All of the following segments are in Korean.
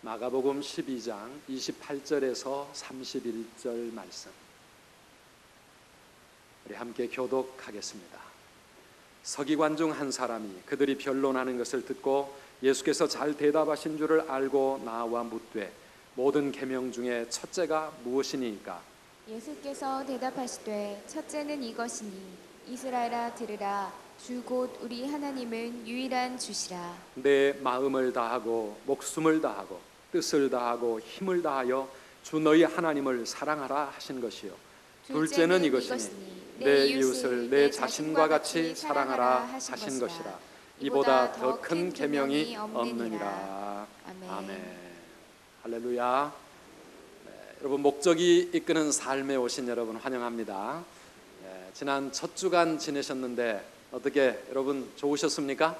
마가복음 12장 28절에서 31절 말씀, 우리 함께 교독하겠습니다. 서기관 중 한 사람이 그들이 변론하는 것을 듣고 예수께서 잘 대답하신 줄을 알고 나와 묻되 모든 계명 중에 첫째가 무엇이니까? 예수께서 대답하시되 첫째는 이것이니 이스라엘아 들으라. 주 곧 우리 하나님은 유일한 주시라. 내 마음을 다하고 목숨을 다하고 뜻을 다하고 힘을 다하여 주 너희 하나님을 사랑하라 하신 것이요. 둘째는 이것이니 내 이웃을 내 자신과 같이 사랑하라 하신 것이라. 이보다 더 큰 계명이 없느니라. 아멘. 할렐루야. 여러분, 목적이 이끄는 삶에 오신 여러분 환영합니다. 지난 첫 주간 지내셨는데 어떻게 여러분 좋으셨습니까?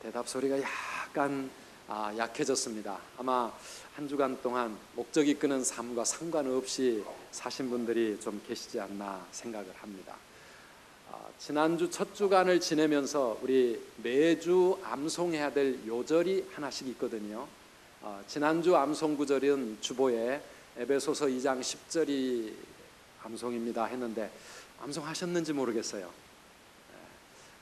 대답 소리가 약간 약해졌습니다. 아마 한 주간 동안 목적이 이끄는 삶과 상관없이 사신 분들이 좀 계시지 않나 생각을 합니다. 지난주 첫 주간을 지내면서 우리 매주 암송해야 될 요절이 하나씩 있거든요. 지난주 암송 구절은 주보에 에베소서 2장 10절이 암송입니다 했는데 암송하셨는지 모르겠어요.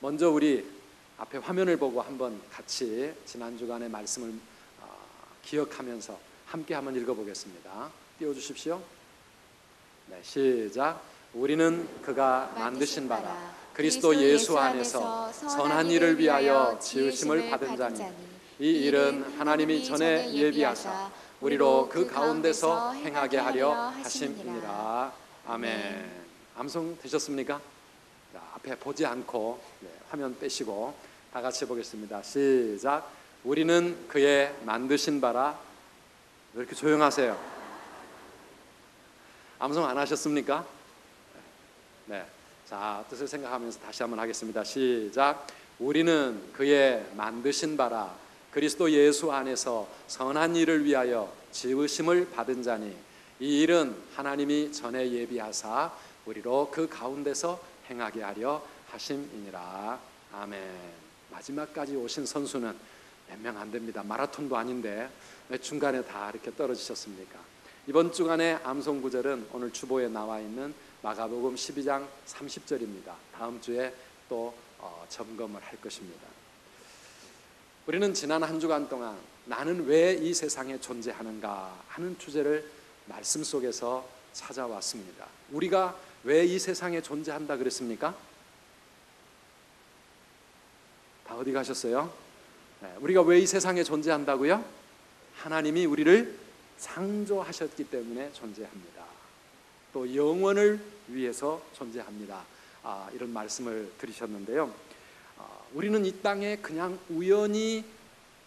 먼저 우리 앞에 화면을 보고 한번 같이 지난 주간의 말씀을 기억하면서 함께 한번 읽어보겠습니다. 띄워주십시오. 네, 시작. 우리는 그가 만드신 바라 그리스도 예수 안에서 선한 일을 위하여 지으심을 받은 자니 이 일은 하나님이 전에 예비하사 우리로 그 가운데서 행하게 하려 하심이니라. 아멘. 암송 되셨습니까? 자, 앞에 보지 않고 화면 빼시고 다 같이 해보겠습니다. 시작. 우리는 그의 만드신 바라. 왜 이렇게 조용하세요? 암송 안 하셨습니까? 네. 자, 뜻을 생각하면서 다시 한번 하겠습니다. 시작. 우리는 그의 만드신 바라 그리스도 예수 안에서 선한 일을 위하여 지으심을 받은 자니 이 일은 하나님이 전에 예비하사 우리로 그 가운데서 행하게 하려 하심이니라. 아멘. 마지막까지 오신 선수는 몇 명 안 됩니다. 마라톤도 아닌데 왜 중간에 다 이렇게 떨어지셨습니까? 이번 주간의 암송 구절은 오늘 주보에 나와 있는 마가복음 12장 30절입니다. 다음 주에 또 점검을 할 것입니다. 우리는 지난 한 주간 동안 나는 왜 이 세상에 존재하는가 하는 주제를 말씀 속에서 찾아왔습니다. 우리가 왜 이 세상에 존재한다 그랬습니까? 다 어디 가셨어요? 우리가 왜 이 세상에 존재한다고요? 하나님이 우리를 창조하셨기 때문에 존재합니다. 또 영원을 위해서 존재합니다. 이런 말씀을 들으셨는데요. 우리는 이 땅에 그냥 우연히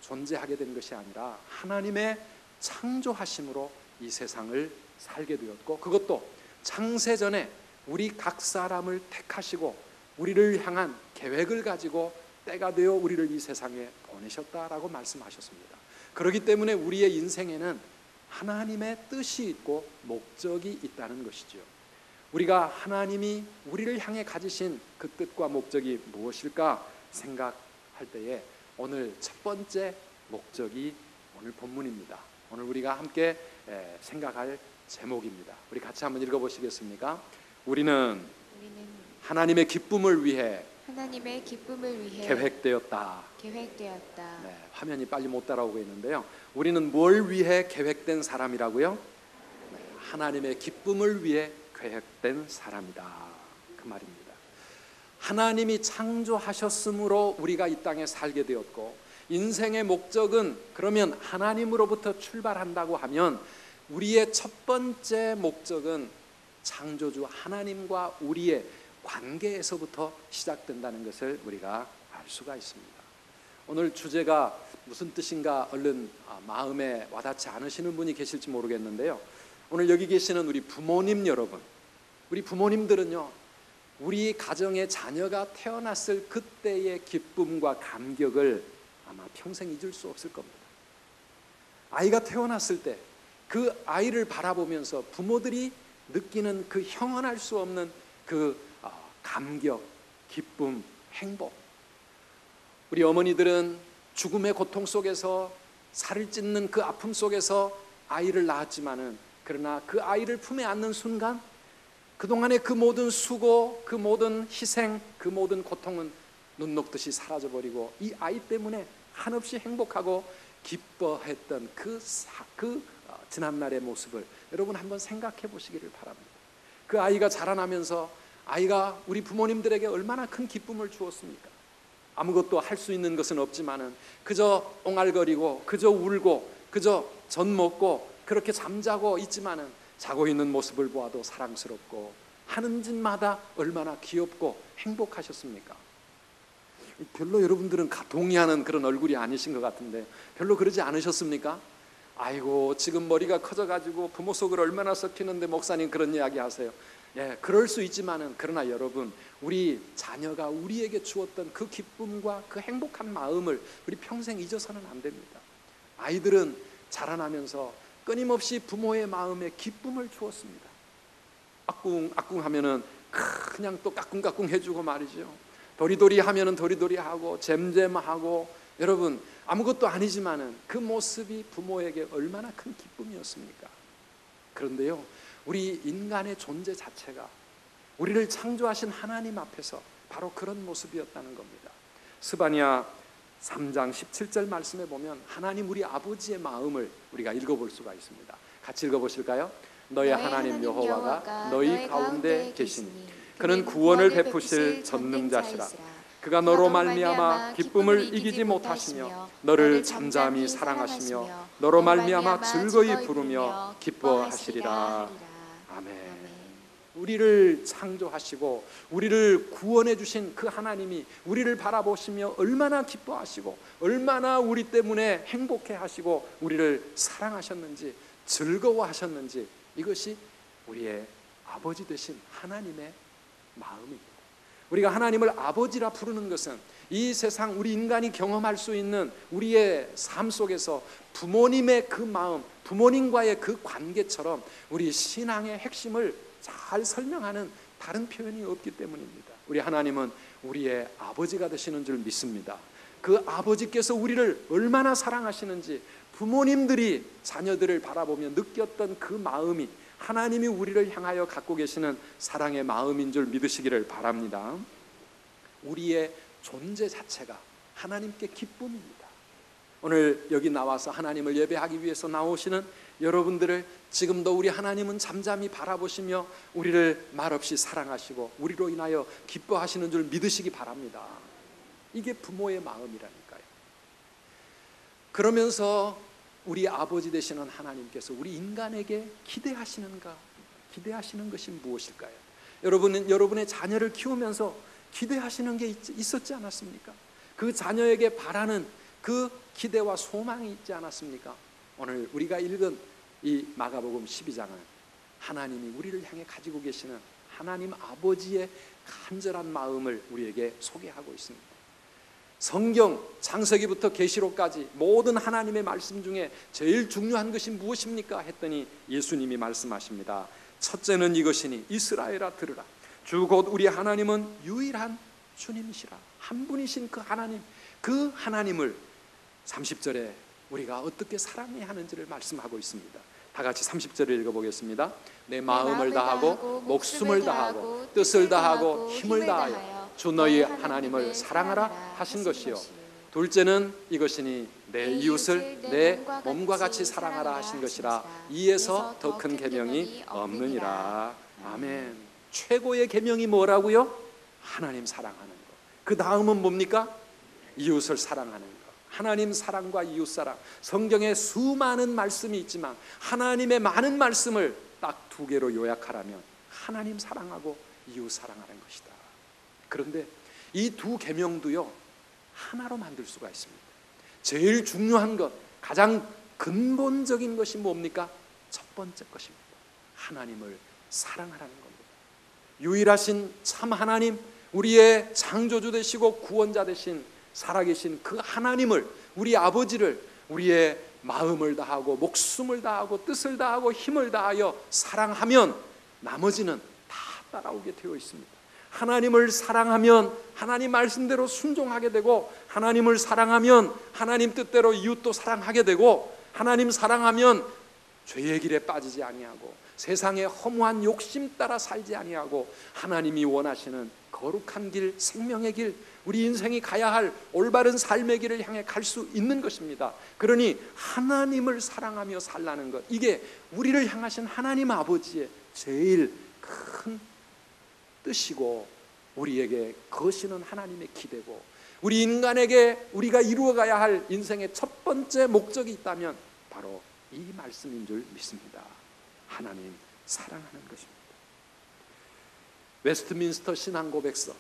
존재하게 된 것이 아니라 하나님의 창조하심으로 이 세상을 살게 되었고, 그것도 창세전에 우리 각 사람을 택하시고 우리를 향한 계획을 가지고 때가 되어 우리를 이 세상에 보내셨다라고 말씀하셨습니다. 그렇기 때문에 우리의 인생에는 하나님의 뜻이 있고 목적이 있다는 것이죠. 우리가 하나님이 우리를 향해 가지신 그 뜻과 목적이 무엇일까 생각할 때에 오늘 첫 번째 목적이 오늘 본문입니다. 오늘 우리가 함께 생각할 제목입니다. 우리 같이 한번 읽어보시겠습니까? 우리는 하나님의 기쁨을 위해 계획되었다. 네, 화면이 빨리 못 따라오고 있는데요. 우리는 뭘 위해 계획된 사람이라고요? 네, 하나님의 기쁨을 위해 계획된 사람이다, 그 말입니다. 하나님이 창조하셨으므로 우리가 이 땅에 살게 되었고, 인생의 목적은 그러면 하나님으로부터 출발한다고 하면 우리의 첫 번째 목적은 창조주 하나님과 우리의 관계에서부터 시작된다는 것을 우리가 알 수가 있습니다. 오늘 주제가 무슨 뜻인가 얼른 마음에 와닿지 않으시는 분이 계실지 모르겠는데요. 오늘 여기 계시는 우리 부모님 여러분, 우리 부모님들은요, 우리 가정에 자녀가 태어났을 그때의 기쁨과 감격을 아마 평생 잊을 수 없을 겁니다. 아이가 태어났을 때 그 아이를 바라보면서 부모들이 느끼는 그 형언할 수 없는 그 감격, 기쁨, 행복. 우리 어머니들은 죽음의 고통 속에서 살을 찢는 그 아픔 속에서 아이를 낳았지만은, 그러나 그 아이를 품에 안는 순간 그동안의 그 모든 수고, 그 모든 희생, 그 모든 고통은 눈 녹듯이 사라져버리고 이 아이 때문에 한없이 행복하고 기뻐했던 그 지난날의 모습을 여러분 한번 생각해 보시기를 바랍니다. 그 아이가 자라나면서 아이가 우리 부모님들에게 얼마나 큰 기쁨을 주었습니까? 아무것도 할 수 있는 것은 없지만은 그저 옹알거리고 그저 울고 그저 젖 먹고 그렇게 잠자고 있지만은 자고 있는 모습을 보아도 사랑스럽고 하는 짓마다 얼마나 귀엽고 행복하셨습니까? 별로 여러분들은 동의하는 그런 얼굴이 아니신 것 같은데 별로 그러지 않으셨습니까? 아이고 지금 머리가 커져가지고 부모 속을 얼마나 썩히는데 목사님 그런 이야기 하세요. 예, 그럴 수 있지만은 그러나 여러분, 우리 자녀가 우리에게 주었던 그 기쁨과 그 행복한 마음을 우리 평생 잊어서는 안 됩니다. 아이들은 자라나면서 끊임없이 부모의 마음에 기쁨을 주었습니다. 아꿍 하면은 그냥 또 까꿍까꿍 해주고 말이죠. 도리도리 하면은 도리도리 하고 잼잼하고, 여러분 아무것도 아니지만은 그 모습이 부모에게 얼마나 큰 기쁨이었습니까? 그런데요, 우리 인간의 존재 자체가 우리를 창조하신 하나님 앞에서 바로 그런 모습이었다는 겁니다. 스바냐 3장 17절 말씀에 보면 하나님 우리 아버지의 마음을 우리가 읽어볼 수가 있습니다. 같이 읽어보실까요? 너의 하나님 여호와가 너희 가운데 계시니 그는 구원을 베푸실 전능자시라. 그가 너로 말미암아 기쁨을 이기지 못하시며 너를 잠잠히 사랑하시며 너로 말미암아 즐거이 부르며 기뻐하시리라. 아멘. 우리를 창조하시고 우리를 구원해 주신 그 하나님이 우리를 바라보시며 얼마나 기뻐하시고 얼마나 우리 때문에 행복해 하시고 우리를 사랑하셨는지 즐거워하셨는지, 이것이 우리의 아버지 되신 하나님의 마음입니다. 우리가 하나님을 아버지라 부르는 것은 이 세상 우리 인간이 경험할 수 있는 우리의 삶 속에서 부모님의 그 마음, 부모님과의 그 관계처럼 우리 신앙의 핵심을 잘 설명하는 다른 표현이 없기 때문입니다. 우리 하나님은 우리의 아버지가 되시는 줄 믿습니다. 그 아버지께서 우리를 얼마나 사랑하시는지 부모님들이 자녀들을 바라보며 느꼈던 그 마음이 하나님이 우리를 향하여 갖고 계시는 사랑의 마음인 줄 믿으시기를 바랍니다. 우리의 존재 자체가 하나님께 기쁨입니다. 오늘 여기 나와서 하나님을 예배하기 위해서 나오시는 여러분들을 지금도 우리 하나님은 잠잠히 바라보시며 우리를 말없이 사랑하시고 우리로 인하여 기뻐하시는 줄 믿으시기 바랍니다. 이게 부모의 마음이라니까요. 그러면서 우리 아버지 되시는 하나님께서 우리 인간에게 기대하시는 것이 무엇일까요? 여러분은 여러분의 자녀를 키우면서 기대하시는 게 있었지 않았습니까? 그 자녀에게 바라는 그 기대와 소망이 있지 않았습니까? 오늘 우리가 읽은 이 마가복음 12장은 하나님이 우리를 향해 가지고 계시는 하나님 아버지의 간절한 마음을 우리에게 소개하고 있습니다. 성경 창세기부터 계시록까지 모든 하나님의 말씀 중에 제일 중요한 것이 무엇입니까? 했더니 예수님이 말씀하십니다. 첫째는 이것이니 이스라엘아 들으라. 주 곧 우리 하나님은 유일한 주님이시라. 한 분이신 그 하나님, 그 하나님을 30절에 우리가 어떻게 사랑해야 하는지를 말씀하고 있습니다. 다 같이 30절을 읽어보겠습니다. 내 마음을 다하고 목숨을 다하고 뜻을 다하고 힘을 다하여 주 너희 하나님을 사랑하라 하신 것이요. 둘째는 이것이니 내 이웃을 내 몸과 같이 사랑하라 하신 것이라. 이에서 더 큰 계명이 없느니라. 아멘. 최고의 계명이 뭐라고요? 하나님 사랑하는 것. 그 다음은 뭡니까? 이웃을 사랑하는 것. 하나님 사랑과 이웃 사랑. 성경에 수많은 말씀이 있지만 하나님의 많은 말씀을 딱 두 개로 요약하라면 하나님 사랑하고 이웃 사랑하는 것이다. 그런데 이 두 계명도요 하나로 만들 수가 있습니다. 제일 중요한 것, 가장 근본적인 것이 뭡니까? 첫 번째 것입니다. 하나님을 사랑하라는 겁니다. 유일하신 참 하나님, 우리의 창조주 되시고 구원자 되신 살아계신 그 하나님을, 우리 아버지를 우리의 마음을 다하고 목숨을 다하고 뜻을 다하고 힘을 다하여 사랑하면 나머지는 다 따라오게 되어 있습니다. 하나님을 사랑하면 하나님 말씀대로 순종하게 되고, 하나님을 사랑하면 하나님 뜻대로 이웃도 사랑하게 되고, 하나님 사랑하면 죄의 길에 빠지지 아니하고 세상의 허무한 욕심 따라 살지 아니하고 하나님이 원하시는 거룩한 길, 생명의 길, 우리 인생이 가야 할 올바른 삶의 길을 향해 갈 수 있는 것입니다. 그러니 하나님을 사랑하며 살라는 것, 이게 우리를 향하신 하나님 아버지의 제일 큰 뜻이고, 우리에게 거시는 하나님의 기대고, 우리 인간에게 우리가 이루어가야 할 인생의 첫 번째 목적이 있다면 바로 이 말씀인 줄 믿습니다. 하나님 사랑하는 것입니다. 웨스트민스터 신앙고백서,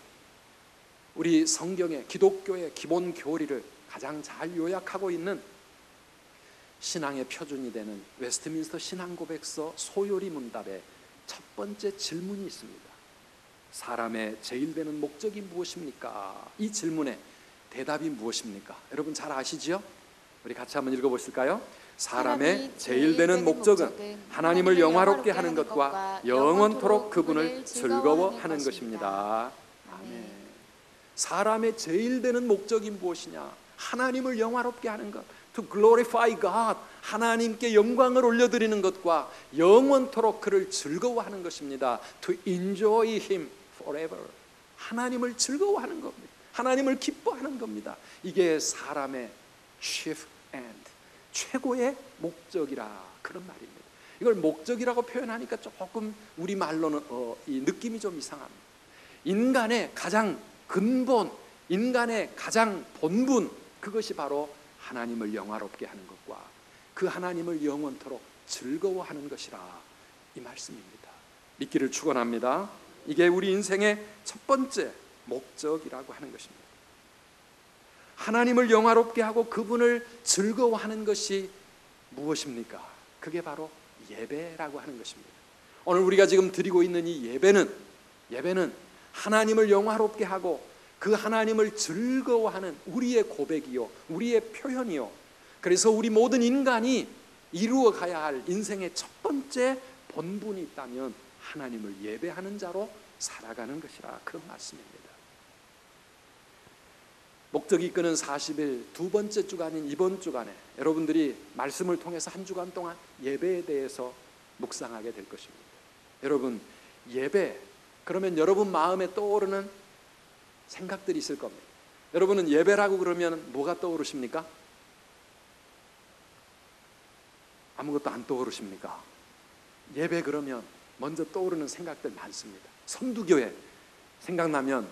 우리 성경의 기독교의 기본 교리를 가장 잘 요약하고 있는 신앙의 표준이 되는 웨스트민스터 신앙고백서 소요리 문답에 첫 번째 질문이 있습니다. 사람의 제일 되는 목적이 무엇입니까? 이 질문에 대답이 무엇입니까? 여러분 잘 아시지요? 우리 같이 한번 읽어보실까요? 사람의 제일 되는 목적은 하나님을 영화롭게 하는 것과 영원토록 그분을 즐거워하는 것입니다. 아멘. 사람의 제일 되는 목적이 무엇이냐? 하나님을 영화롭게 하는 것, to glorify God, 하나님께 영광을 올려드리는 것과 영원토록 그를 즐거워하는 것입니다. to enjoy Him forever, 하나님을 즐거워하는 겁니다. 하나님을 기뻐하는 겁니다. 이게 사람의 chief end, 최고의 목적이라, 그런 말입니다. 이걸 목적이라고 표현하니까 조금 우리 말로는 이 느낌이 좀 이상합니다. 인간의 가장 근본, 인간의 가장 본분, 그것이 바로 하나님을 영화롭게 하는 것과 그 하나님을 영원토록 즐거워하는 것이라, 이 말씀입니다. 믿기를 축원합니다. 이게 우리 인생의 첫 번째 목적이라고 하는 것입니다. 하나님을 영화롭게 하고 그분을 즐거워하는 것이 무엇입니까? 그게 바로 예배라고 하는 것입니다. 오늘 우리가 지금 드리고 있는 이 예배는 하나님을 영화롭게 하고 그 하나님을 즐거워하는 우리의 고백이요, 우리의 표현이요, 그래서 우리 모든 인간이 이루어 가야 할 인생의 첫 번째 본분이 있다면 하나님을 예배하는 자로 살아가는 것이라, 그런 말씀입니다. 목적이 이끄는 40일 두 번째 주간인 이번 주간에 여러분들이 말씀을 통해서 한 주간 동안 예배에 대해서 묵상하게 될 것입니다. 여러분, 예배, 그러면 여러분 마음에 떠오르는 생각들이 있을 겁니다. 여러분은 예배라고 그러면 뭐가 떠오르십니까? 아무것도 안 떠오르십니까? 예배 그러면 먼저 떠오르는 생각들 많습니다. 선두교회 생각나면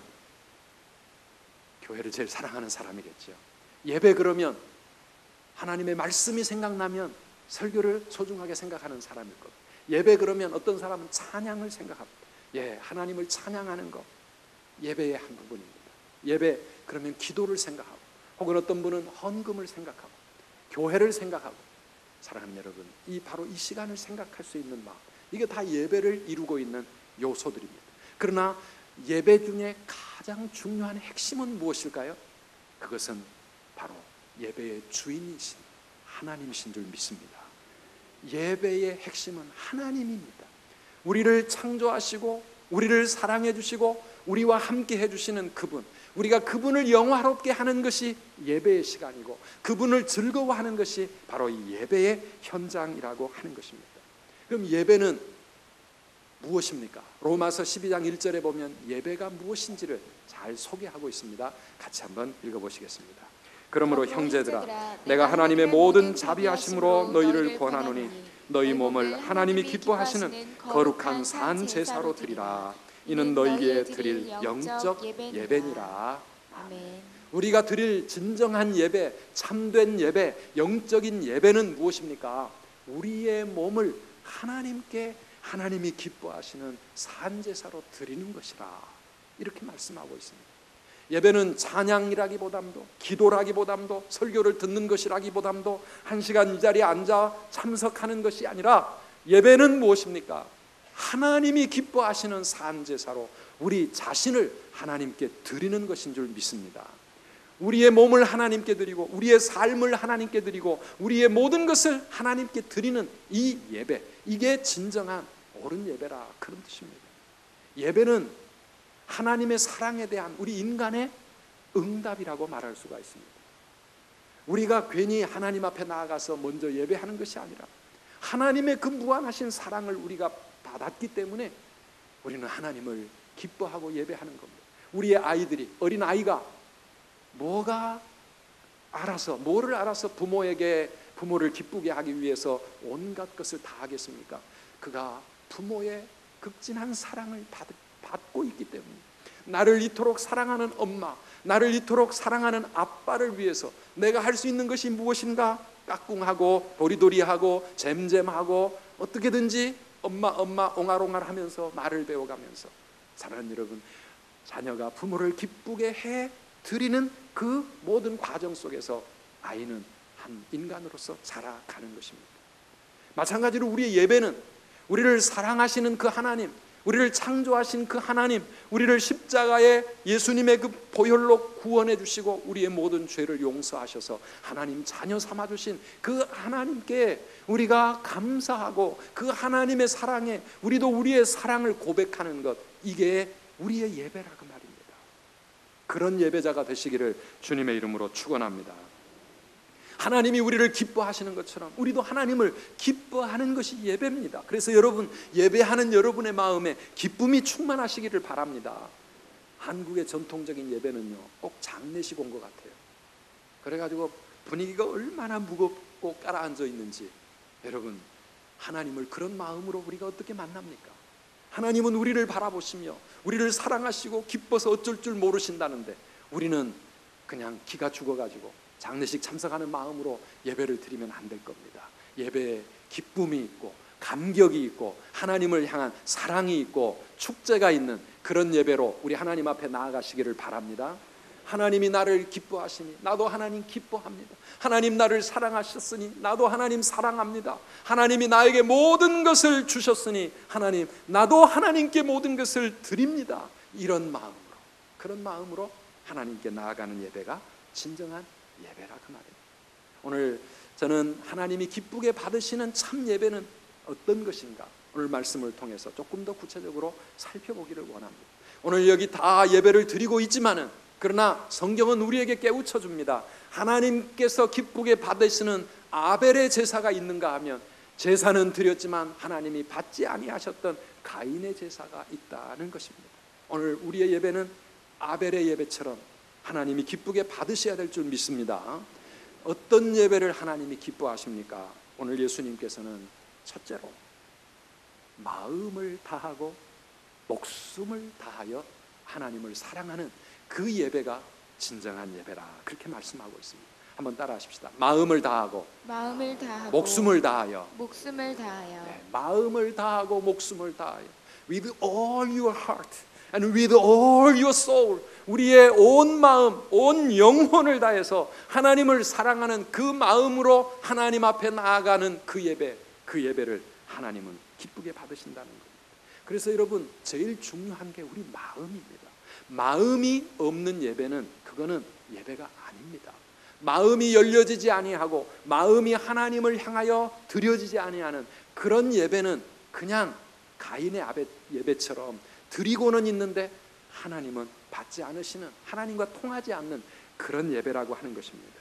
교회를 제일 사랑하는 사람이겠죠. 예배 그러면 하나님의 말씀이 생각나면 설교를 소중하게 생각하는 사람일 겁니다. 예배 그러면 어떤 사람은 찬양을 생각합니다. 하나님을 찬양하는 것, 예배의 한 부분입니다. 예배 그러면 기도를 생각하고, 혹은 어떤 분은 헌금을 생각하고, 교회를 생각하고, 사랑하는 여러분, 바로 이 시간을 생각할 수 있는 마음, 이게 다 예배를 이루고 있는 요소들입니다. 그러나 예배 중에 가장 중요한 핵심은 무엇일까요? 그것은 바로 예배의 주인이신 하나님이신 줄 믿습니다. 예배의 핵심은 하나님입니다. 우리를 창조하시고 우리를 사랑해 주시고 우리와 함께 해주시는 그분, 우리가 그분을 영화롭게 하는 것이 예배의 시간이고 그분을 즐거워하는 것이 바로 이 예배의 현장이라고 하는 것입니다. 그럼 예배는 무엇입니까? 로마서 12장 1절에 보면 예배가 무엇인지를 잘 소개하고 있습니다. 같이 한번 읽어보시겠습니다. 그러므로 형제들아, 내가 하나님의 모든 자비하심으로 너희를 권하노니 너희 몸을 하나님이 기뻐하시는 거룩한 산 제사로 드리라. 이는 너희에게 드릴 영적 예배니라. 아멘. 우리가 드릴 진정한 예배, 참된 예배, 영적인 예배는 무엇입니까? 우리의 몸을 하나님이 기뻐하시는 산 제사로 드리는 것이라, 이렇게 말씀하고 있습니다. 예배는 찬양이라기보담도, 기도라기보담도, 설교를 듣는 것이라기보담도, 한 시간 이 자리에 앉아 참석하는 것이 아니라 예배는 무엇입니까? 하나님이 기뻐하시는 산 제사로 우리 자신을 하나님께 드리는 것인 줄 믿습니다. 우리의 몸을 하나님께 드리고 우리의 삶을 하나님께 드리고 우리의 모든 것을 하나님께 드리는 이 예배, 이게 진정한 옳은 예배라, 그런 뜻입니다. 예배는 하나님의 사랑에 대한 우리 인간의 응답이라고 말할 수가 있습니다. 우리가 괜히 하나님 앞에 나아가서 먼저 예배하는 것이 아니라 하나님의 그 무한하신 사랑을 우리가 받았기 때문에 우리는 하나님을 기뻐하고 예배하는 겁니다. 우리의 아이들이, 어린 아이가 뭐를 알아서 부모를 기쁘게 하기 위해서 온갖 것을 다 하겠습니까? 그가 부모의 극진한 사랑을 받고 있기 때문에, 나를 이토록 사랑하는 엄마, 나를 이토록 사랑하는 아빠를 위해서 내가 할 수 있는 것이 무엇인가? 까꿍하고 도리도리하고 잼잼하고 어떻게든지 엄마 옹알옹알 하면서 말을 배워가면서, 사랑하는 여러분, 자녀가 부모를 기쁘게 해 드리는 그 모든 과정 속에서 아이는 한 인간으로서 자라가는 것입니다. 마찬가지로 우리의 예배는 우리를 사랑하시는 그 하나님, 우리를 창조하신 그 하나님, 우리를 십자가에 예수님의 그 보혈로 구원해 주시고 우리의 모든 죄를 용서하셔서 하나님 자녀 삼아 주신 그 하나님께 우리가 감사하고 그 하나님의 사랑에 우리도 우리의 사랑을 고백하는 것, 이게 우리의 예배라 그 말입니다. 그런 예배자가 되시기를 주님의 이름으로 축원합니다. 하나님이 우리를 기뻐하시는 것처럼 우리도 하나님을 기뻐하는 것이 예배입니다. 그래서 여러분, 예배하는 여러분의 마음에 기쁨이 충만하시기를 바랍니다. 한국의 전통적인 예배는요, 꼭 장례식 온 것 같아요. 그래가지고 분위기가 얼마나 무겁고 깔아앉아 있는지, 여러분, 하나님을 그런 마음으로 우리가 어떻게 만납니까? 하나님은 우리를 바라보시며 우리를 사랑하시고 기뻐서 어쩔 줄 모르신다는데, 우리는 그냥 기가 죽어가지고 장례식 참석하는 마음으로 예배를 드리면 안 될 겁니다. 예배에 기쁨이 있고 감격이 있고 하나님을 향한 사랑이 있고 축제가 있는 그런 예배로 우리 하나님 앞에 나아가시기를 바랍니다. 하나님이 나를 기뻐하시니 나도 하나님 기뻐합니다. 하나님 나를 사랑하셨으니 나도 하나님 사랑합니다. 하나님이 나에게 모든 것을 주셨으니 하나님, 나도 하나님께 모든 것을 드립니다. 이런 마음으로, 그런 마음으로 하나님께 나아가는 예배가 진정한 예배라 그 말입니다. 오늘 저는 하나님이 기쁘게 받으시는 참 예배는 어떤 것인가, 오늘 말씀을 통해서 조금 더 구체적으로 살펴보기를 원합니다. 오늘 여기 다 예배를 드리고 있지만은, 그러나 성경은 우리에게 깨우쳐 줍니다. 하나님께서 기쁘게 받으시는 아벨의 제사가 있는가 하면, 제사는 드렸지만 하나님이 받지 아니하셨던 가인의 제사가 있다는 것입니다. 오늘 우리의 예배는 아벨의 예배처럼 하나님이 기쁘게 받으셔야 될 줄 믿습니다. 어떤 예배를 하나님이 기뻐하십니까? 오늘 예수님께서는 첫째로 마음을 다하고 목숨을 다하여 하나님을 사랑하는 그 예배가 진정한 예배라, 그렇게 말씀하고 있습니다. 한번 따라하십시다. 마음을 다하고 목숨을 다하여 네, 마음을 다하고 목숨을 다하여, with all your heart and with all your soul, 우리의 온 마음, 온 영혼을 다해서 하나님을 사랑하는 그 마음으로 하나님 앞에 나아가는 그 예배, 그 예배를 하나님은 기쁘게 받으신다는 겁니다. 그래서 여러분, 제일 중요한 게 우리 마음입니다. 마음이 없는 예배는, 그거는 예배가 아닙니다. 마음이 열려지지 아니하고 마음이 하나님을 향하여 드려지지 아니하는 그런 예배는 그냥 가인의 예배처럼 드리고는 있는데 하나님은 받지 않으시는, 하나님과 통하지 않는 그런 예배라고 하는 것입니다.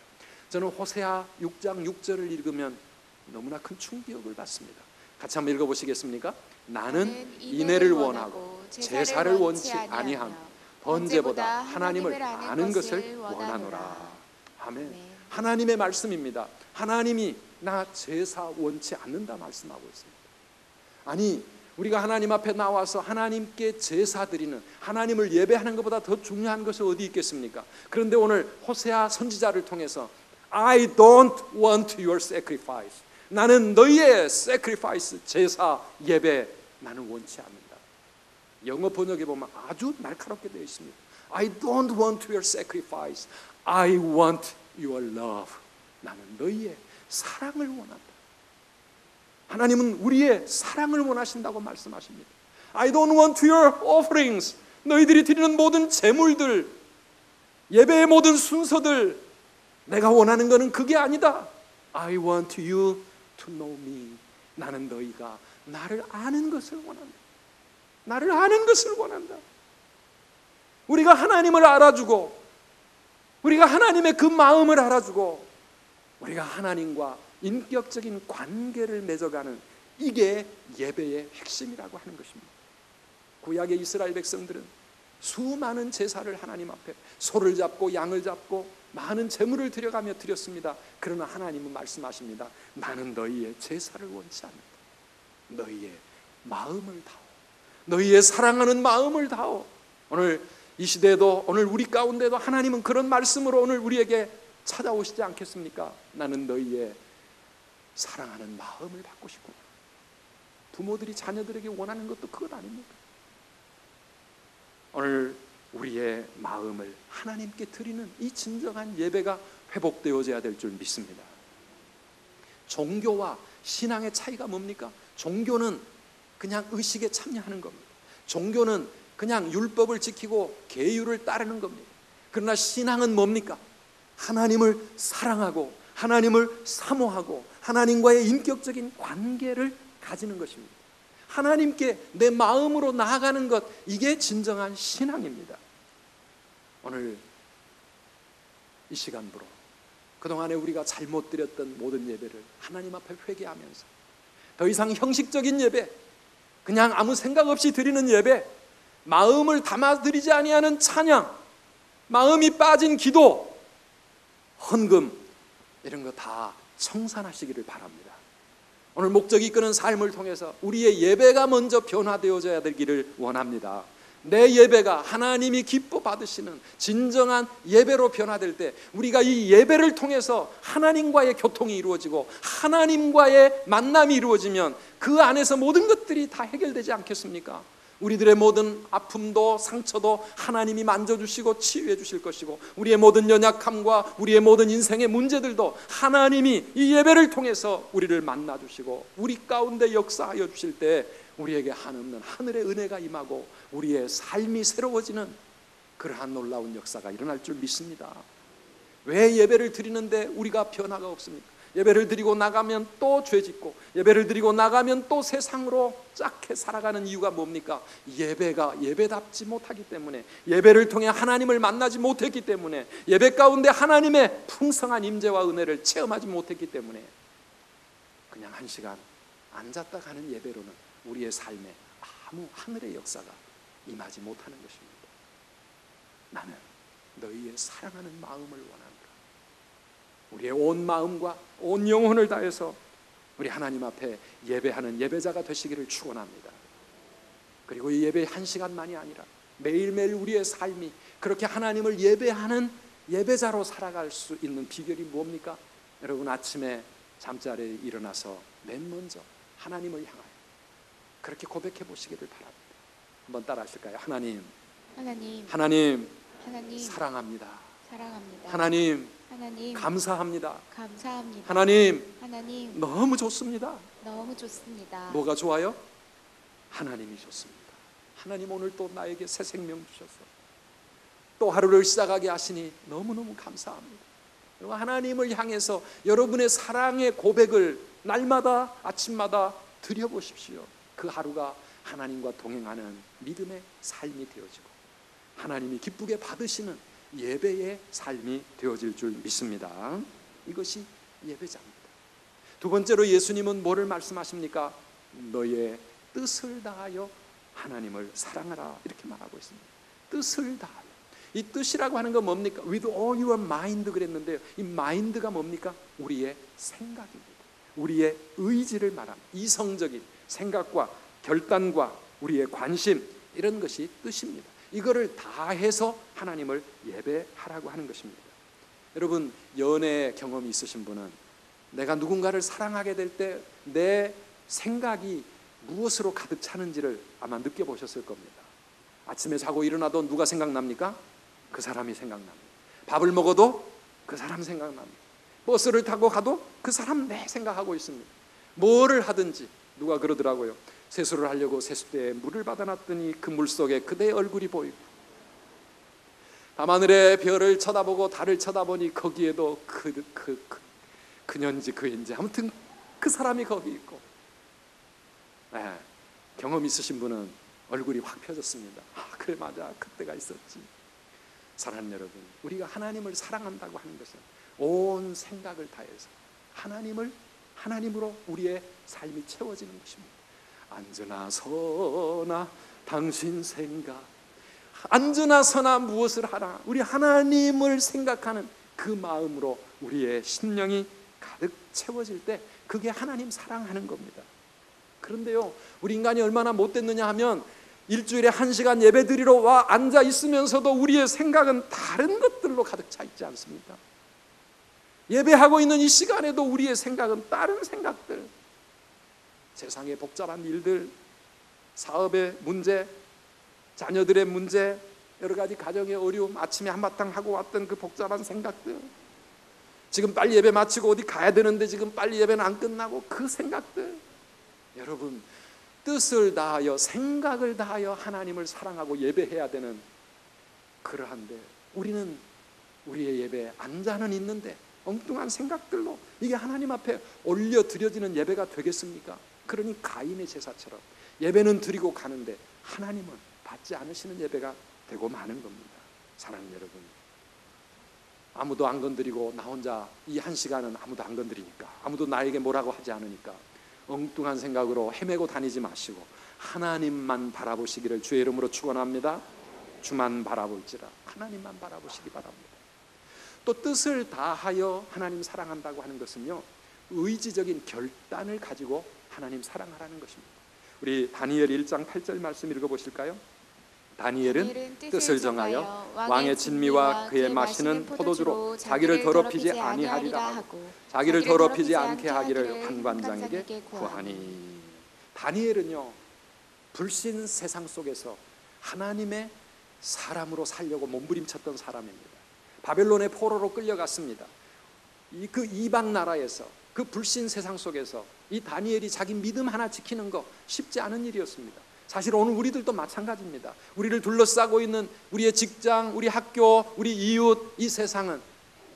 저는 호세아 6장 6절을 읽으면 너무나 큰 충격을 받습니다. 같이 한번 읽어보시겠습니까? 나는 인애를 원하고 제사를 원치 아니하며 번제보다 하나님을 아는 것을 원하노라. 아멘. 하나님의 말씀입니다. 하나님이 나 제사 원치 않는다 말씀하고 있습니다. 아니, 우리가 하나님 앞에 나와서 하나님께 제사 드리는, 하나님을 예배하는 것보다 더 중요한 것이 어디 있겠습니까? 그런데 오늘 호세아 선지자를 통해서 I don't want your sacrifice, 나는 너희의 sacrifice, 제사, 예배 나는 원치 않는다. 영어 번역에 보면 아주 날카롭게 되어 있습니다. I don't want your sacrifice, I want your love. 나는 너희의 사랑을 원한다. 하나님은 우리의 사랑을 원하신다고 말씀하십니다. I don't want your offerings, 너희들이 드리는 모든 제물들, 예배의 모든 순서들, 내가 원하는 것은 그게 아니다. I want you to know me, 나는 너희가 나를 아는 것을 원한다. 나를 아는 것을 원한다. 우리가 하나님을 알아주고, 우리가 하나님의 그 마음을 알아주고, 우리가 하나님과 인격적인 관계를 맺어가는, 이게 예배의 핵심이라고 하는 것입니다. 구약의 이스라엘 백성들은 수많은 제사를 하나님 앞에 소를 잡고 양을 잡고 많은 제물을 드려가며 드렸습니다. 그러나 하나님은 말씀하십니다. 나는 너희의 제사를 원치 않는다. 너희의 마음을 다오. 너희의 사랑하는 마음을 다오. 오늘 이 시대에도, 오늘 우리 가운데도 하나님은 그런 말씀으로 오늘 우리에게 찾아오시지 않겠습니까? 나는 너희의 사랑하는 마음을 받고 싶구나. 부모들이 자녀들에게 원하는 것도 그것 아닙니까? 오늘 우리의 마음을 하나님께 드리는 이 진정한 예배가 회복되어져야 될 줄 믿습니다. 종교와 신앙의 차이가 뭡니까? 종교는 그냥 의식에 참여하는 겁니다. 종교는 그냥 율법을 지키고 계율을 따르는 겁니다. 그러나 신앙은 뭡니까? 하나님을 사랑하고 하나님을 사모하고 하나님과의 인격적인 관계를 가지는 것입니다. 하나님께 내 마음으로 나아가는 것, 이게 진정한 신앙입니다. 오늘 이 시간부로 그동안에 우리가 잘못 드렸던 모든 예배를 하나님 앞에 회개하면서 더 이상 형식적인 예배, 그냥 아무 생각 없이 드리는 예배, 마음을 담아 드리지 아니하는 찬양, 마음이 빠진 기도, 헌금, 이런 거 다 청산하시기를 바랍니다. 오늘 목적이 이끄는 삶을 통해서 우리의 예배가 먼저 변화되어져야 되기를 원합니다. 내 예배가 하나님이 기뻐 받으시는 진정한 예배로 변화될 때, 우리가 이 예배를 통해서 하나님과의 교통이 이루어지고 하나님과의 만남이 이루어지면 그 안에서 모든 것들이 다 해결되지 않겠습니까? 우리들의 모든 아픔도 상처도 하나님이 만져주시고 치유해 주실 것이고, 우리의 모든 연약함과 우리의 모든 인생의 문제들도 하나님이 이 예배를 통해서 우리를 만나주시고 우리 가운데 역사하여 주실 때 우리에게 한없는 하늘의 은혜가 임하고 우리의 삶이 새로워지는 그러한 놀라운 역사가 일어날 줄 믿습니다. 왜 예배를 드리는데 우리가 변화가 없습니까? 예배를 드리고 나가면 또 죄짓고, 예배를 드리고 나가면 또 세상으로 짝해 살아가는 이유가 뭡니까? 예배가 예배답지 못하기 때문에, 예배를 통해 하나님을 만나지 못했기 때문에, 예배 가운데 하나님의 풍성한 임재와 은혜를 체험하지 못했기 때문에, 그냥 한 시간 앉았다 가는 예배로는 우리의 삶에 아무 하늘의 역사가 임하지 못하는 것입니다. 나는 너희의 사랑하는 마음을 원한다. 우리의 온 마음과 온 영혼을 다해서 우리 하나님 앞에 예배하는 예배자가 되시기를 축원합니다. 그리고 이 예배 한 시간만이 아니라 매일매일 우리의 삶이 그렇게 하나님을 예배하는 예배자로 살아갈 수 있는 비결이 뭡니까? 여러분, 아침에 잠자리에 일어나서 맨 먼저 하나님을 향하여 그렇게 고백해 보시기를 바랍니다. 한번 따라 하실까요? 하나님, 하나님, 사랑합니다. 하나님, 감사합니다. 하나님, 너무 좋습니다. 뭐가 좋아요? 하나님이 좋습니다. 하나님, 오늘 또 나에게 새 생명 주셔서 또 하루를 시작하게 하시니 너무너무 감사합니다. 하나님을 향해서 여러분의 사랑의 고백을 날마다 아침마다 드려보십시오. 그 하루가 하나님과 동행하는 믿음의 삶이 되어지고 하나님이 기쁘게 받으시는 예배의 삶이 되어질 줄 믿습니다. 이것이 예배자입니다. 두 번째로 예수님은 뭐를 말씀하십니까? 너의 뜻을 다하여 하나님을 사랑하라, 이렇게 말하고 있습니다. 뜻을 다하여. 이 뜻이라고 하는 건 뭡니까? With all your mind 그랬는데요, 이 마인드가 뭡니까? 우리의 생각입니다. 우리의 의지를 말합니다. 이성적인 생각과 결단과 우리의 관심, 이런 것이 뜻입니다. 이거를 다 해서 하나님을 예배하라고 하는 것입니다. 여러분, 연애 경험이 있으신 분은 내가 누군가를 사랑하게 될 때 내 생각이 무엇으로 가득 차는지를 아마 느껴보셨을 겁니다. 아침에 자고 일어나도 누가 생각납니까? 그 사람이 생각납니다. 밥을 먹어도 그 사람 생각납니다. 버스를 타고 가도 그 사람 내 생각하고 있습니다. 뭐를 하든지. 누가 그러더라고요. 세수를 하려고 세수대에 물을 받아놨더니 그 물속에 그대의 얼굴이 보이고, 밤하늘의 별을 쳐다보고 달을 쳐다보니 거기에도 그년지 그인지 아무튼 그 사람이 거기 있고. 경험 있으신 분은 얼굴이 확 펴졌습니다. 그래, 맞아, 그때가 있었지. 사랑하는 여러분, 우리가 하나님을 사랑한다고 하는 것은 온 생각을 다해서 하나님으로 우리의 삶이 채워지는 것입니다. 앉으나 서나 당신 생각, 앉으나 서나 무엇을 하나, 우리 하나님을 생각하는 그 마음으로 우리의 심령이 가득 채워질 때 그게 하나님 사랑하는 겁니다. 그런데요, 우리 인간이 얼마나 못됐느냐 하면 일주일에 1시간 예배 드리러 와 앉아 있으면서도 우리의 생각은 다른 것들로 가득 차 있지 않습니까? 예배하고 있는 이 시간에도 우리의 생각은 다른 생각들, 세상의 복잡한 일들, 사업의 문제, 자녀들의 문제, 여러 가지 가정의 어려움, 아침에 한바탕 하고 왔던 그 복잡한 생각들, 지금 빨리 예배 마치고 어디 가야 되는데 지금 빨리 예배는 안 끝나고 그 생각들. 여러분, 뜻을 다하여 생각을 다하여 하나님을 사랑하고 예배해야 되는, 그러한데 우리는 우리의 예배에 앉아는 있는데 엉뚱한 생각들로 이게 하나님 앞에 올려드려지는 예배가 되겠습니까? 그러니 가인의 제사처럼 예배는 드리고 가는데 하나님은 받지 않으시는 예배가 되고 마는 겁니다. 사랑하는 여러분, 아무도 안 건드리고 나 혼자 이 1시간은 아무도 안 건드리니까, 아무도 나에게 뭐라고 하지 않으니까 엉뚱한 생각으로 헤매고 다니지 마시고 하나님만 바라보시기를 주의 이름으로 축원합니다. 주만 바라볼지라, 하나님만 바라보시기 바랍니다. 또 뜻을 다하여 하나님 사랑한다고 하는 것은요, 의지적인 결단을 가지고 하나님 사랑하라는 것입니다. 우리 다니엘 1장 8절 말씀 읽어보실까요? 다니엘은 뜻을 정하여 왕의 진미와 그의 마시는 포도주로 자기를 더럽히지 아니하리라 하고 자기를 더럽히지 않게 하기를 관관장에게 구하니. 다니엘은요, 불신 세상 속에서 하나님의 사람으로 살려고 몸부림쳤던 사람입니다. 바벨론의 포로로 끌려갔습니다. 그 이방 나라에서, 그 불신 세상 속에서 이 다니엘이 자기 믿음 하나 지키는 거 쉽지 않은 일이었습니다. 사실 오늘 우리들도 마찬가지입니다. 우리를 둘러싸고 있는 우리의 직장, 우리 학교, 우리 이웃, 이 세상은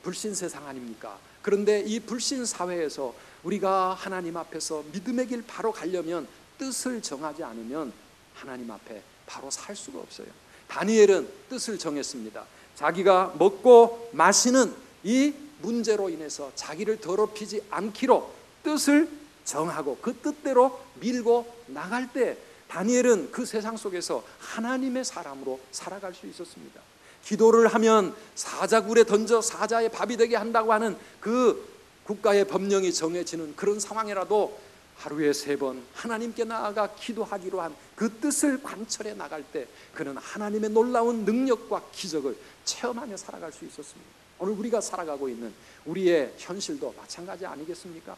불신 세상 아닙니까? 그런데 이 불신 사회에서 우리가 하나님 앞에서 믿음의 길 바로 가려면 뜻을 정하지 않으면 하나님 앞에 바로 살 수가 없어요. 다니엘은 뜻을 정했습니다. 자기가 먹고 마시는 이 문제로 인해서 자기를 더럽히지 않기로 뜻을 정하고 그 뜻대로 밀고 나갈 때 다니엘은 그 세상 속에서 하나님의 사람으로 살아갈 수 있었습니다. 기도를 하면 사자굴에 던져 사자의 밥이 되게 한다고 하는 그 국가의 법령이 정해지는 그런 상황이라도 하루에 3번 하나님께 나아가 기도하기로 한 그 뜻을 관철해 나갈 때 그는 하나님의 놀라운 능력과 기적을 체험하며 살아갈 수 있었습니다. 오늘 우리가 살아가고 있는 우리의 현실도 마찬가지 아니겠습니까?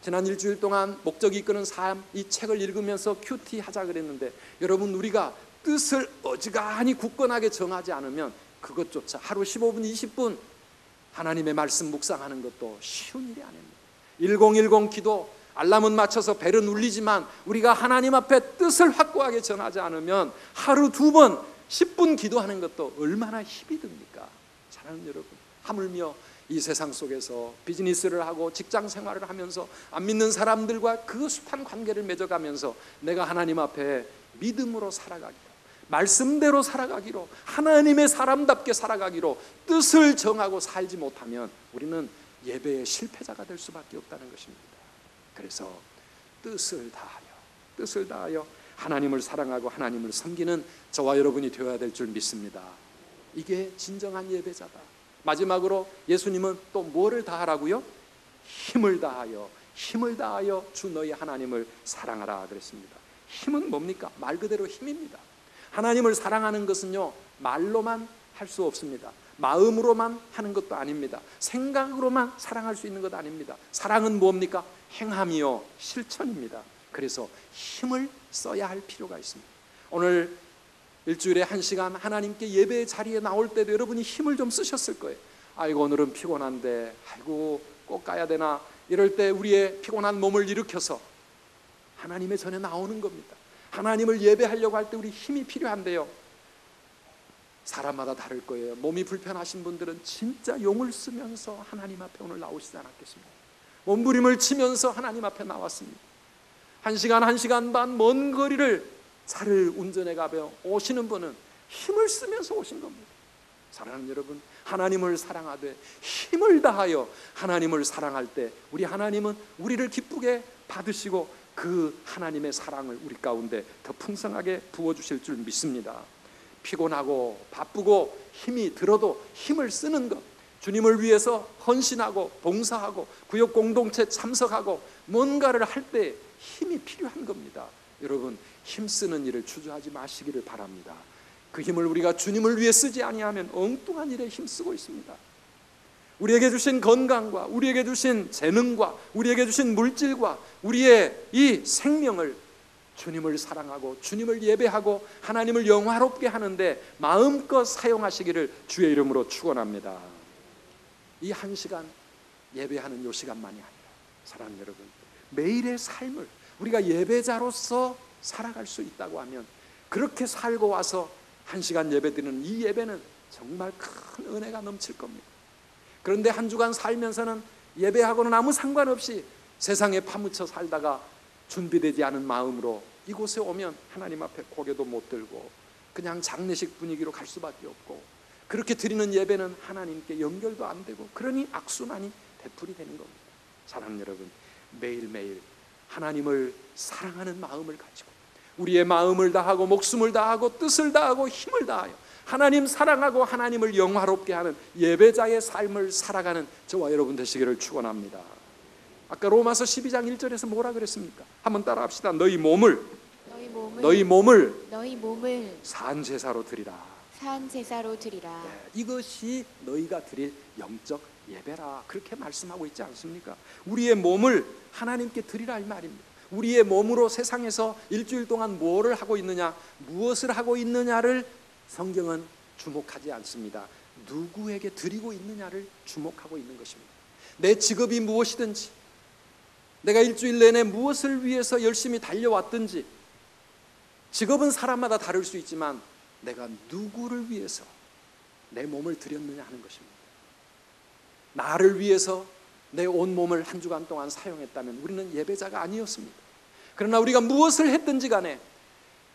지난 일주일 동안 목적이 이끄는 삶, 이 책을 읽으면서 큐티 하자 그랬는데, 여러분, 우리가 뜻을 어지간히 굳건하게 정하지 않으면 그것조차 하루 15분, 20분 하나님의 말씀 묵상하는 것도 쉬운 일이 아닙니다. 1010 기도, 알람은 맞춰서 벨은 울리지만 우리가 하나님 앞에 뜻을 확고하게 정하지 않으면 하루 2번 10분 기도하는 것도 얼마나 힘이 듭니까? 사랑하는 여러분, 하물며 이 세상 속에서 비즈니스를 하고 직장 생활을 하면서 안 믿는 사람들과 그 숱한 관계를 맺어가면서 내가 하나님 앞에 믿음으로 살아가기로, 말씀대로 살아가기로, 하나님의 사람답게 살아가기로 뜻을 정하고 살지 못하면 우리는 예배의 실패자가 될 수밖에 없다는 것입니다. 그래서 뜻을 다하여 하나님을 사랑하고 하나님을 섬기는 저와 여러분이 되어야 될 줄 믿습니다. 이게 진정한 예배자다. 마지막으로 예수님은 또 뭐를 다하라고요? 힘을 다하여 주 너희 하나님을 사랑하라 그랬습니다. 힘은 뭡니까? 말 그대로 힘입니다. 하나님을 사랑하는 것은요, 말로만 할 수 없습니다. 마음으로만 하는 것도 아닙니다. 생각으로만 사랑할 수 있는 것 아닙니다. 사랑은 뭡니까? 행함이요 실천입니다. 그래서 힘을 써야 할 필요가 있습니다. 오늘 일주일에 1시간 하나님께 예배의 자리에 나올 때도 여러분이 힘을 좀 쓰셨을 거예요. 아이고, 오늘은 피곤한데, 아이고, 꼭 가야 되나, 이럴 때 우리의 피곤한 몸을 일으켜서 하나님의 전에 나오는 겁니다. 하나님을 예배하려고 할 때 우리 힘이 필요한데요, 사람마다 다를 거예요. 몸이 불편하신 분들은 진짜 용을 쓰면서 하나님 앞에 오늘 나오시지 않았겠습니까? 몸부림을 치면서 하나님 앞에 나왔습니다. 1시간, 1시간 반 먼 거리를 차를 운전해 가며 오시는 분은 힘을 쓰면서 오신 겁니다. 사랑하는 여러분, 하나님을 사랑하되 힘을 다하여 하나님을 사랑할 때 우리 하나님은 우리를 기쁘게 받으시고 그 하나님의 사랑을 우리 가운데 더 풍성하게 부어주실 줄 믿습니다. 피곤하고 바쁘고 힘이 들어도 힘을 쓰는 것, 주님을 위해서 헌신하고 봉사하고 구역 공동체 참석하고 뭔가를 할 때 힘이 필요한 겁니다. 여러분, 힘쓰는 일을 주저하지 마시기를 바랍니다. 그 힘을 우리가 주님을 위해 쓰지 아니하면 엉뚱한 일에 힘쓰고 있습니다. 우리에게 주신 건강과 우리에게 주신 재능과 우리에게 주신 물질과 우리의 이 생명을 주님을 사랑하고 주님을 예배하고 하나님을 영화롭게 하는데 마음껏 사용하시기를 주의 이름으로 축원합니다. 이 한 시간 예배하는 요 시간만이 아니라 사랑하는 여러분, 매일의 삶을 우리가 예배자로서 살아갈 수 있다고 하면 그렇게 살고 와서 한 시간 예배드리는 이 예배는 정말 큰 은혜가 넘칠 겁니다. 그런데 한 주간 살면서는 예배하고는 아무 상관없이 세상에 파묻혀 살다가 준비되지 않은 마음으로 이곳에 오면 하나님 앞에 고개도 못 들고 그냥 장례식 분위기로 갈 수밖에 없고, 그렇게 드리는 예배는 하나님께 연결도 안 되고, 그러니 악순환이 되풀이 되는 겁니다. 사랑하는 여러분, 매일매일 하나님을 사랑하는 마음을 가지고 우리의 마음을 다하고 목숨을 다하고 뜻을 다하고 힘을 다하여 하나님 사랑하고 하나님을 영화롭게 하는 예배자의 삶을 살아가는 저와 여러분 되시기를 축원합니다. 아까 로마서 12장 1절에서 뭐라 그랬습니까? 한번 따라합시다. 너희 몸을 산 제사로 드리라. 산 제사로 드리라. 네, 이것이 너희가 드릴 영적 예배라, 그렇게 말씀하고 있지 않습니까? 우리의 몸을 하나님께 드리라 이 말입니다. 우리의 몸으로 세상에서 일주일 동안 무엇을 하고 있느냐, 무엇을 하고 있느냐를 성경은 주목하지 않습니다. 누구에게 드리고 있느냐를 주목하고 있는 것입니다. 내 직업이 무엇이든지, 내가 일주일 내내 무엇을 위해서 열심히 달려왔든지, 직업은 사람마다 다를 수 있지만 내가 누구를 위해서 내 몸을 드렸느냐 하는 것입니다. 나를 위해서 내 온몸을 한 주간 동안 사용했다면 우리는 예배자가 아니었습니다. 그러나 우리가 무엇을 했든지 간에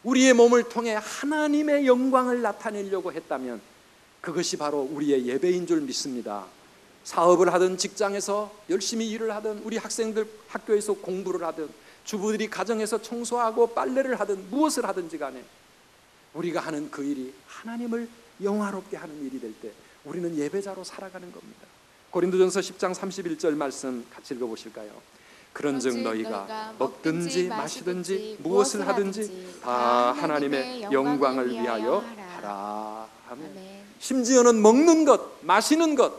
우리의 몸을 통해 하나님의 영광을 나타내려고 했다면 그것이 바로 우리의 예배인 줄 믿습니다. 사업을 하든 직장에서 열심히 일을 하든 우리 학생들 학교에서 공부를 하든 주부들이 가정에서 청소하고 빨래를 하든 무엇을 하든지 간에 우리가 하는 그 일이 하나님을 영화롭게 하는 일이 될 때 우리는 예배자로 살아가는 겁니다. 고린도전서 10장 31절 말씀 같이 읽어보실까요? 그런즉 너희가 먹든지 마시든지 무엇을 하든지 다 하나님의 영광을 위하여 하라. 아멘. 심지어는 먹는 것, 마시는 것,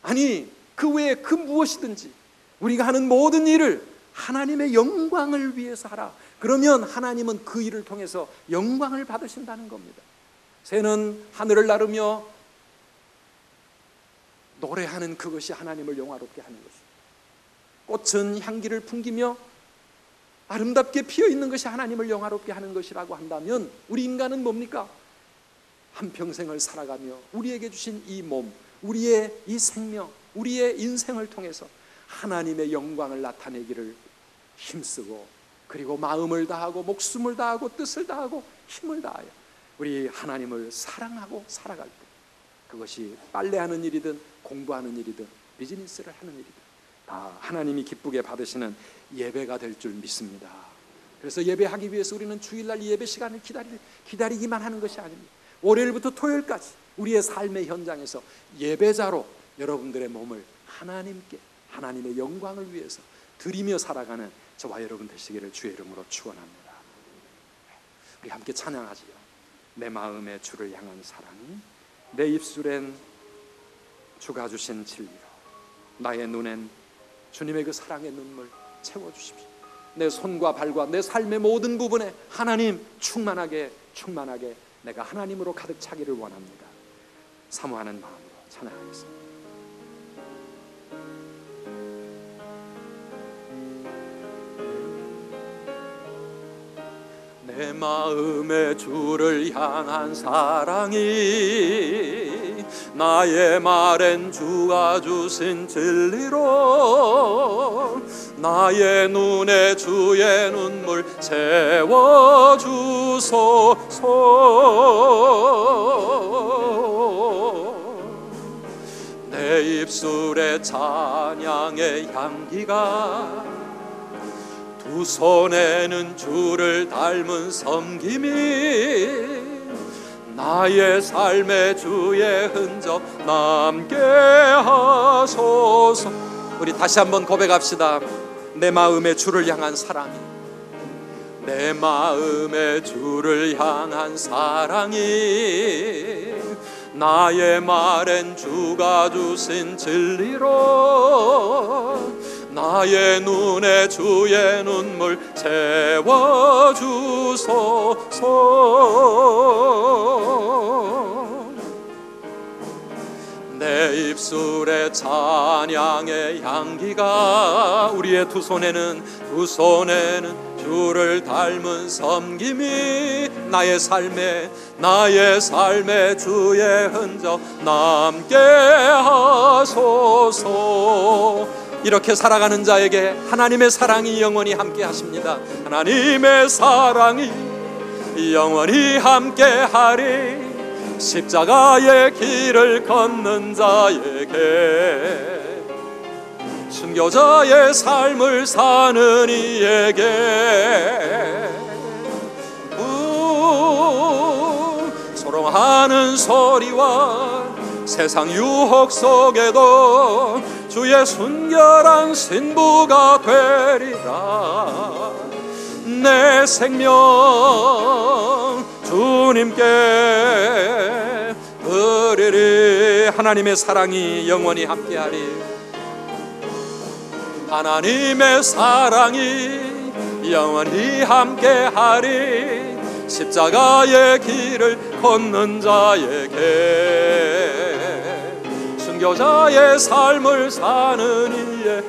아니 그 외에 그 무엇이든지 우리가 하는 모든 일을 하나님의 영광을 위해서 하라. 그러면 하나님은 그 일을 통해서 영광을 받으신다는 겁니다. 새는 하늘을 나르며 노래하는 그것이 하나님을 영화롭게 하는 것입니다. 꽃은 향기를 풍기며 아름답게 피어있는 것이 하나님을 영화롭게 하는 것이라고 한다면 우리 인간은 뭡니까? 한평생을 살아가며 우리에게 주신 이 몸, 우리의 이 생명, 우리의 인생을 통해서 하나님의 영광을 나타내기를 힘쓰고, 그리고 마음을 다하고 목숨을 다하고 뜻을 다하고 힘을 다하여 우리 하나님을 사랑하고 살아갈 때, 그것이 빨래하는 일이든 공부하는 일이든 비즈니스를 하는 일이든 다 하나님이 기쁘게 받으시는 예배가 될 줄 믿습니다. 그래서 예배하기 위해서 우리는 주일날 이 예배 시간을 기다리기만 하는 것이 아닙니다. 월요일부터 토요일까지 우리의 삶의 현장에서 예배자로 여러분들의 몸을 하나님께, 하나님의 영광을 위해서 드리며 살아가는 저와 여러분 되시기를 주의 이름으로 축원합니다. 우리 함께 찬양하지요. 내 마음에 주를 향한 사랑이, 내 입술엔 주가 주신 진리로, 나의 눈엔 주님의 그 사랑의 눈물 채워주십시오. 내 손과 발과 내 삶의 모든 부분에 하나님 충만하게 내가 하나님으로 가득 차기를 원합니다. 사모하는 마음으로 찬양하겠습니다. 내 마음에 주를 향한 사랑이, 나의 말엔 주가 주신 진리로, 나의 눈에 주의 눈물 채워주소서. 내 입술에 찬양의 향기가 두 손에는 주를 닮은 섬김이 나의 삶의 주의 흔적 남게 하소서. 우리 다시 한번 고백합시다. 내 마음의 주를 향한 사랑이, 내 마음의 주를 향한 사랑이 나의 말엔 주가 주신 진리로 나의 눈에 주의 눈물 채워주소서. 내 입술에 찬양의 향기가 우리의 두 손에는 주를 닮은 섬김이 나의 삶에 주의 흔적 남게 하소서. 이렇게 살아가는 자에게 하나님의 사랑이 영원히 함께 하십니다. 하나님의 사랑이 영원히 함께 하리. 십자가의 길을 걷는 자에게, 순교자의 삶을 사는 이에게, 소롱하는 소리와 세상 유혹 속에도 주의 순결한 신부가 되리라. 내 생명 주님께 드리리. 하나님의 사랑이 영원히 함께하리. 하나님의 사랑이 영원히 함께하리. 십자가의 길을 걷는 자에게, 순교자의 삶을 사는 이에게,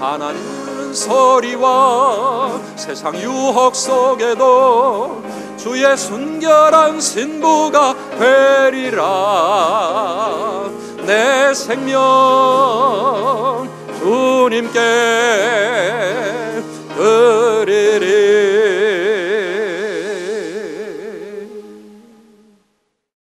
하나님은 소리와 세상 유혹 속에도 주의 순결한 신부가 되리라. 내 생명 주님께